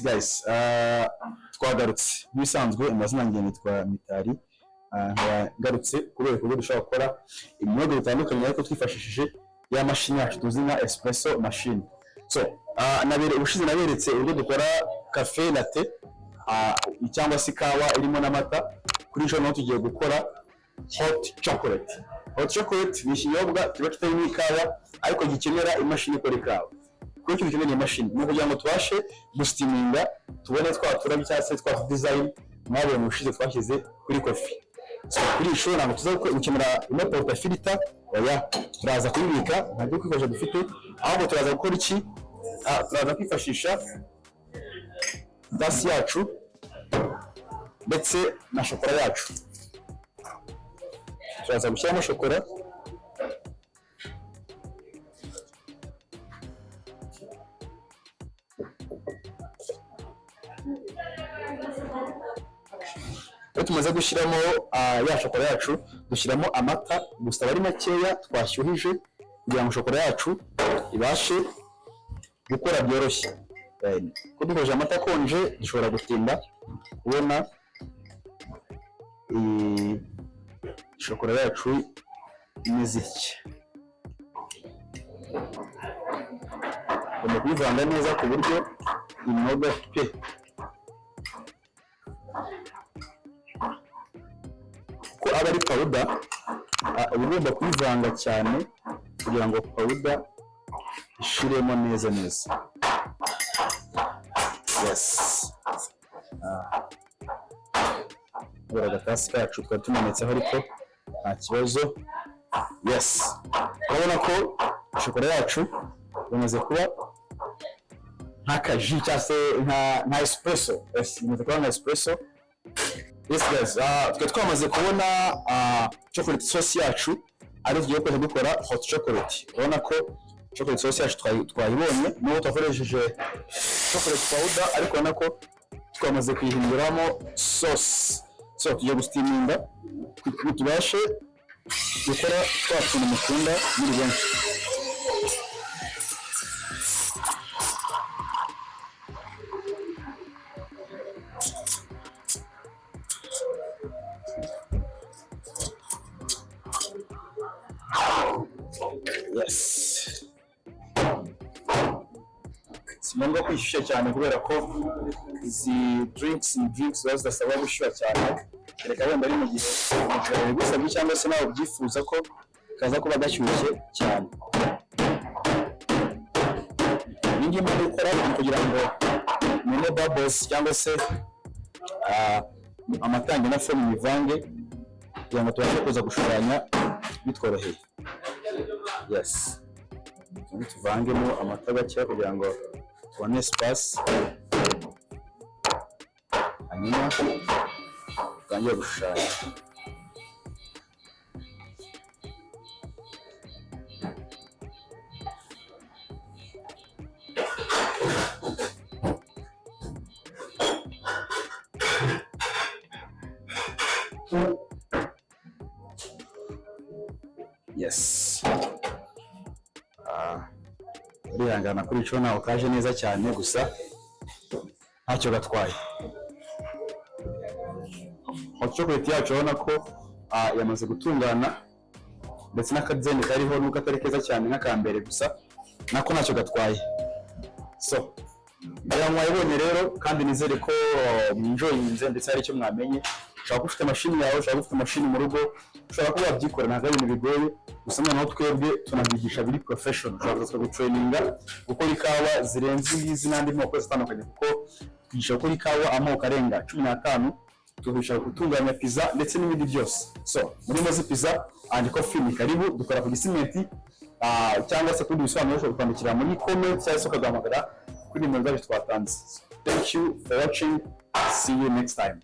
Yes guys, twagarutse bisanzwe amazina yanjye nitwa Mitari, ngarutse kubera ko dushobora gukora ibinyobwa bitandukanye ariko twifashishije ya mashini yacu tuzi nka espresso machine. So ubushize naberetse uburyo dukora cafe latte cyangwa se ikawa irimo n'amata. Kuri ejo naho tugiye gukora hot chocolate. Hot chocolate ni ikinyobwa kiba kitarimo ikawa ariko gikenera imashini ikora ikawa. Kuri icyo dukeneye imashini ni ukugira ngo tubashe gustiminga tubone twaturabye cyangwa se twa design mwabonye ubushize twashyize kuri coffee. So kuri iyi shuri ntabwo tuza gukemura ino porta filter, oya turaza kubibika ntabwo kwikoresha dufite, ahubwo turaza gukora iki, turaza kwifashisha dasi yacu ndetse na shokora yacu. Turaza gushyiramo shokora, tumaze gushyiramo ya shokora yacu dushyiramo amata gusa ari makeya twashyuhije kugira ngo shokora yacu ibashe gukora byoroshye. Ko dukoresha amata akonje dushobora gutinda kubona shokora yacu imeze iki. Tugomba kuyivanga neza ku buryo inoga pe. Ko aba ari powder, ugomba kuyivanga cyane kugira ngo powder ishiremo neza. Yes. Agatasi kacu twari tumanitseho ariko nta kibazo. Yes. Urabona ko shokora yacu imaze kuba nk'akaji cyangwa se nka espresso. Yes, imaze kuba nka espresso. Yes guys, twamaze kubona chocolate sauce yacu ari tugiye gukora hot chocolate. Urabona ko chocolate sauce yacu twayibonye n'uwo twakoresheje chocolate powder ariko urabona ko twamaze kuyihinduramo sauce. So tugiye gustiminga tubashe gukora twa tuntu mukunda muri benshi. Yes. Simongo kwishyushya cyane kubera ko izi drinks zidasaba gushyuha cyane. Reka wenda ari mu gihe bigusabye cyangwa se nawe ubyifuza ko kaza kuba gashyushye cyane. Ningi muri gukora kugira ngo mene bubbles cyangwa se amatangi na foam bivange kugira ngo tubashe kuza gushushanya bitworoheye. Yes. Tuvangemo amata gake kugira ngo tubone espace. Hanyuma tujye gushushanya. Yes. Birangana kuri cyo nawe kaje neza cyane gusa ntacyo gatwaye. Hot chocolate yacu urabona ko yamaze gutungana ndetse n'akadeni kariho nuko atari keza cyane nk'akambere gusa nako ntacyo gatwaye. So mwayibonye rero kandi nizere ko mwinjoyinze ndetse hari icyo mwamenye. Ushobora ufite mashini yawe, ushobora ufite mashini mu rugo, ushobora kuba wabyikora ntabwo ari ibintu bigoye gusa noneho twebwe tunabyigisha biri professional. Ushobora gutraininga gukora ikawa zirenze izi n'andi moko zitandukanye kuko twigisha gukora ikawa amoko arenga 15, tugisha gutunganya pizza ndetse n'ibindi byose. So muri Mozi Pizza and Coffee ni karibu dukora ku gisimenti cyangwa se kuri bisobanuro ushobora kwandikira muri comment cyangwa se ukagamagara kuri nimero zacu twatanze. Thank you for watching. See you next time.